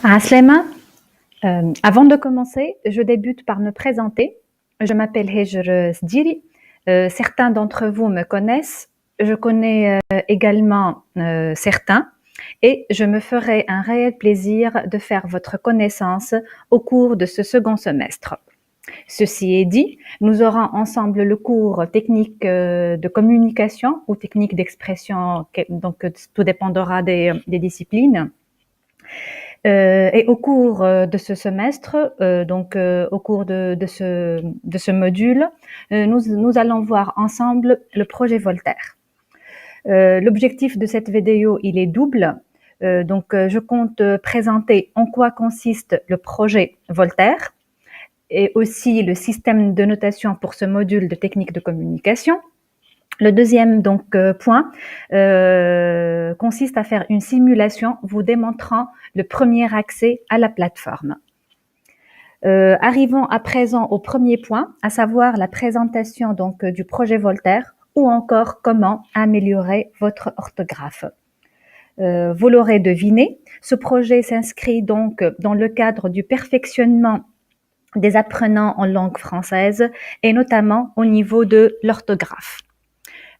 Aslema, avant de commencer, je débute par me présenter. Je m'appelle Hejr Sdiri. Certains d'entre vous me connaissent. Je connais également certains et je me ferai un réel plaisir de faire votre connaissance au cours de ce second semestre. Ceci est dit, nous aurons ensemble le cours technique de communication ou technique d'expression, donc tout dépendra des disciplines. Et au cours de ce semestre, au cours de ce module, nous allons voir ensemble le projet Voltaire. L'objectif de cette vidéo, il est double. Je compte présenter en quoi consiste le projet Voltaire et aussi le système de notation pour ce module de technique de communication. Le deuxième point consiste à faire une simulation vous démontrant le premier accès à la plateforme. Arrivons à présent au premier point, à savoir la présentation du projet Voltaire ou encore comment améliorer votre orthographe. Vous l'aurez deviné, ce projet s'inscrit donc dans le cadre du perfectionnement des apprenants en langue française et notamment au niveau de l'orthographe.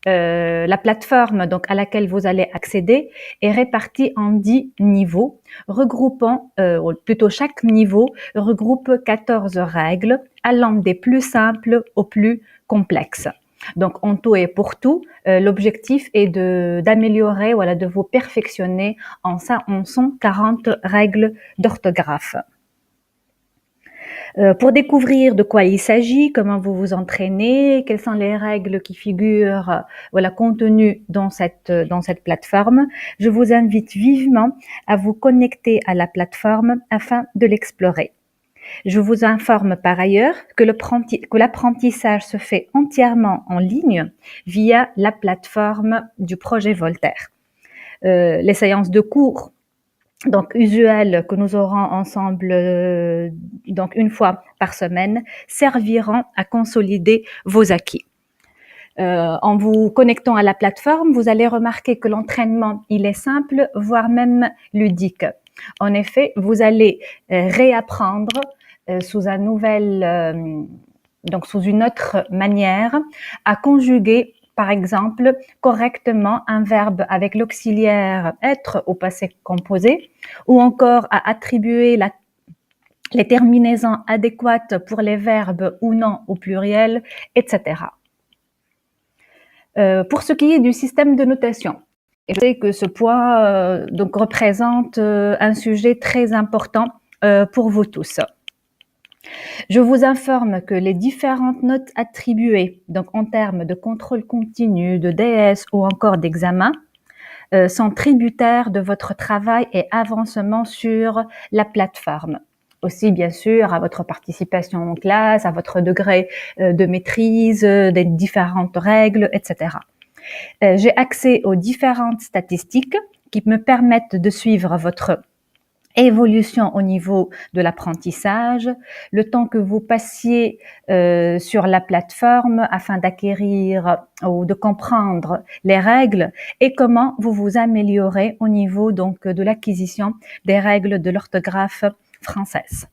La plateforme à laquelle vous allez accéder est répartie en 10 niveaux, chaque niveau regroupe 14 règles, allant des plus simples aux plus complexes. Donc, en tout et pour tout, l'objectif est d'améliorer, de vous perfectionner en 140 règles d'orthographe. Pour découvrir de quoi il s'agit, comment vous vous entraînez, quelles sont les règles qui figurent contenues dans cette plateforme, je vous invite vivement à vous connecter à la plateforme afin de l'explorer. Je vous informe par ailleurs que l'apprentissage se fait entièrement en ligne via la plateforme du projet Voltaire. Les séances de cours usuelles que nous aurons ensemble une fois par semaine serviront à consolider vos acquis. En vous connectant à la plateforme, vous allez remarquer que l'entraînement, il est simple, voire même ludique. En effet, vous allez réapprendre sous une autre manière à conjuguer par exemple, correctement un verbe avec l'auxiliaire être au passé composé, ou encore à attribuer les terminaisons adéquates pour les verbes ou non au pluriel, etc. Pour ce qui est du système de notation, je sais que ce point représente un sujet très important pour vous tous. Je vous informe que les différentes notes attribuées, en termes de contrôle continu, de DS ou encore d'examen, sont tributaires de votre travail et avancement sur la plateforme. Aussi, bien sûr, à votre participation en classe, à votre degré de maîtrise des différentes règles, etc. J'ai accès aux différentes statistiques qui me permettent de suivre votre évolution au niveau de l'apprentissage, le temps que vous passiez sur la plateforme afin d'acquérir ou de comprendre les règles et comment vous vous améliorez au niveau de l'acquisition des règles de l'orthographe française.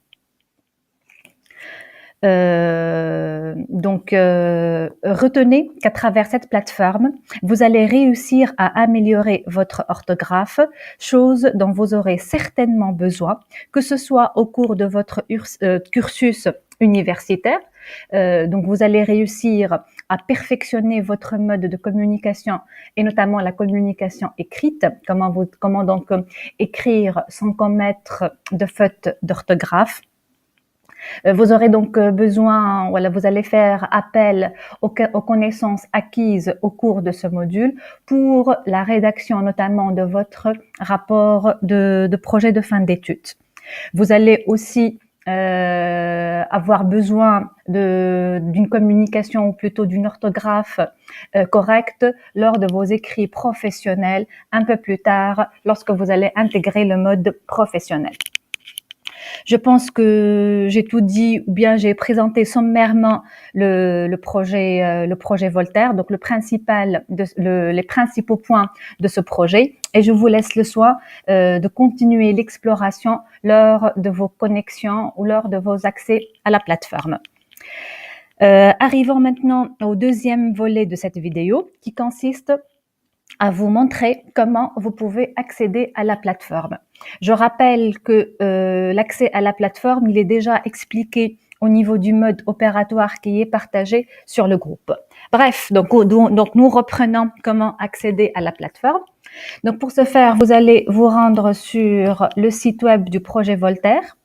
Retenez qu'à travers cette plateforme, vous allez réussir à améliorer votre orthographe, chose dont vous aurez certainement besoin, que ce soit au cours de votre cursus universitaire. Vous allez réussir à perfectionner votre mode de communication et notamment la communication écrite, comment écrire sans commettre de fautes d'orthographe. Vous aurez besoin, vous allez faire appel aux connaissances acquises au cours de ce module pour la rédaction notamment de votre rapport de projet de fin d'études. Vous allez aussi avoir besoin d'une communication ou plutôt d'une orthographe correcte lors de vos écrits professionnels un peu plus tard lorsque vous allez intégrer le mode professionnel. Je pense que j'ai tout dit, ou bien j'ai présenté sommairement le projet Voltaire, les principaux points de ce projet. et je vous laisse le soin de continuer l'exploration lors de vos connexions ou lors de vos accès à la plateforme. Arrivons maintenant au deuxième volet de cette vidéo qui consiste à vous montrer comment vous pouvez accéder à la plateforme. Je rappelle que l'accès à la plateforme, il est déjà expliqué au niveau du mode opératoire qui est partagé sur le groupe. Bref, donc nous reprenons comment accéder à la plateforme. Donc pour ce faire, vous allez vous rendre sur le site web du projet Voltaire,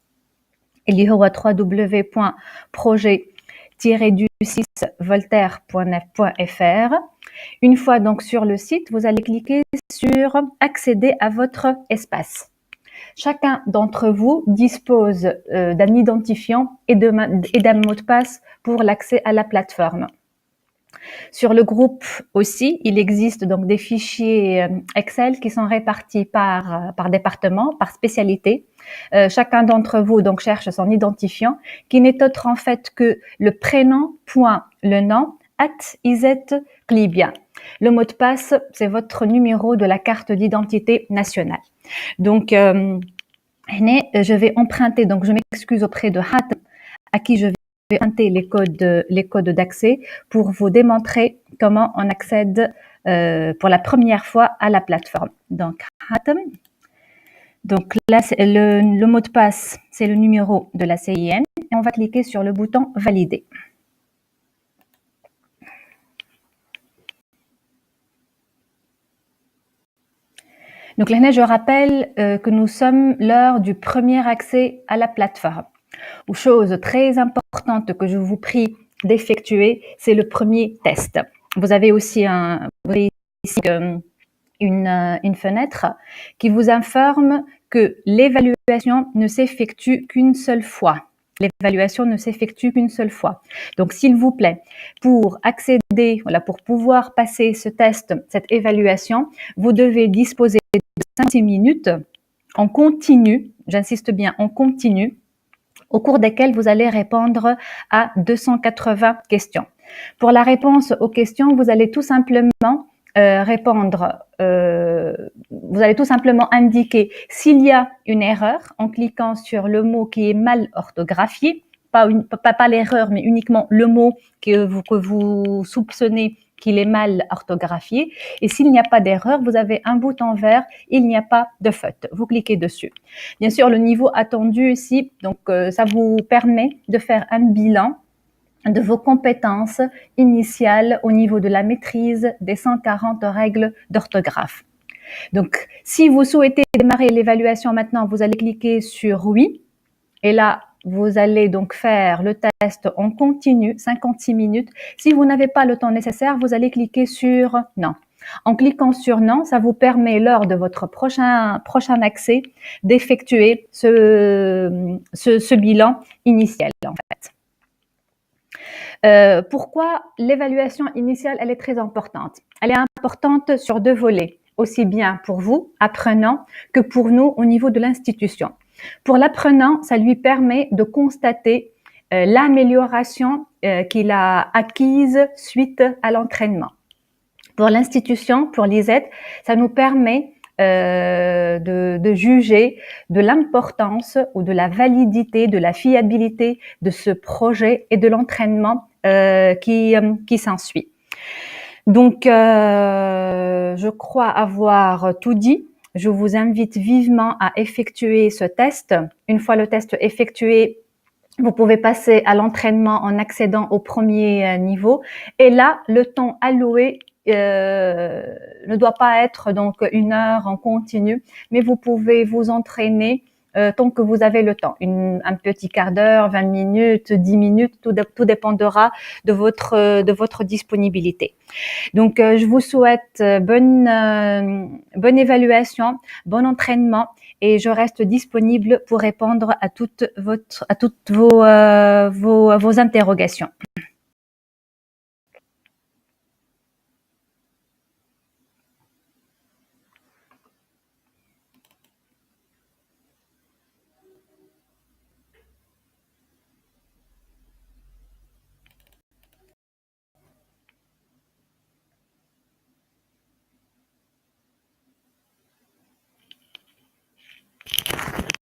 اللي هو www.projet-voltaire.fr. Une fois donc sur le site, vous allez cliquer sur accéder à votre espace. Chacun d'entre vous dispose d'un identifiant et d'un mot de passe pour l'accès à la plateforme. Sur le groupe aussi, il existe donc des fichiers Excel qui sont répartis par département, par spécialité. Chacun d'entre vous donc cherche son identifiant qui n'est autre en fait que le prénom point le nom @izet-Libya. Le mot de passe, c'est votre numéro de la carte d'identité nationale. Donc, je vais emprunter, donc je m'excuse auprès de Hatem, à qui je vais emprunter les codes d'accès pour vous démontrer comment on accède pour la première fois à la plateforme. Donc, Hatem. Donc là, le mot de passe, c'est le numéro de la CIN et on va cliquer sur le bouton valider. Donc là, je rappelle que nous sommes lors du premier accès à la plateforme. Une chose très importante que je vous prie d'effectuer, c'est le premier test. Vous avez aussi une fenêtre qui vous informe que l'évaluation ne s'effectue qu'une seule fois. L'évaluation ne s'effectue qu'une seule fois. Donc, s'il vous plaît, pour accéder, pour pouvoir passer ce test, cette évaluation, vous devez disposer de 5 minutes en continu, j'insiste bien, en continu, au cours desquelles vous allez répondre à 280 questions. Pour la réponse aux questions, vous allez tout simplement vous allez tout simplement indiquer s'il y a une erreur en cliquant sur le mot qui est mal orthographié, pas l'erreur, mais uniquement le mot que vous soupçonnez qu'il est mal orthographié. Et s'il n'y a pas d'erreur, vous avez un bouton vert, il n'y a pas de faute. Vous cliquez dessus. Bien sûr, le niveau attendu ici, donc ça vous permet de faire un bilan de vos compétences initiales au niveau de la maîtrise des 140 règles d'orthographe. Donc, si vous souhaitez démarrer l'évaluation maintenant, vous allez cliquer sur oui. Et là, vous allez donc faire le test en continu, 56 minutes. Si vous n'avez pas le temps nécessaire, vous allez cliquer sur non. En cliquant sur non, ça vous permet lors de votre prochain accès d'effectuer ce bilan initial en fait. Pourquoi l'évaluation initiale, elle est très importante? Elle est importante sur deux volets, aussi bien pour vous, apprenants, que pour nous au niveau de l'institution. Pour l'apprenant, ça lui permet de constater l'amélioration qu'il a acquise suite à l'entraînement. Pour l'institution, pour l'ISET, ça nous permet de juger de l'importance ou de la validité, de la fiabilité de ce projet et de l'entraînement qui s'ensuit. Donc, je crois avoir tout dit. Je vous invite vivement à effectuer ce test. Une fois le test effectué, vous pouvez passer à l'entraînement en accédant au premier niveau. Et là, le temps alloué ne doit pas être donc 1 heure en continu, mais vous pouvez vous entraîner tant que vous avez le temps. Un petit quart d'heure, 20 minutes, 10 minutes, tout dépendra de votre disponibilité. Donc, je vous souhaite bonne évaluation, bon entraînement et je reste disponible pour répondre à toutes vos interrogations.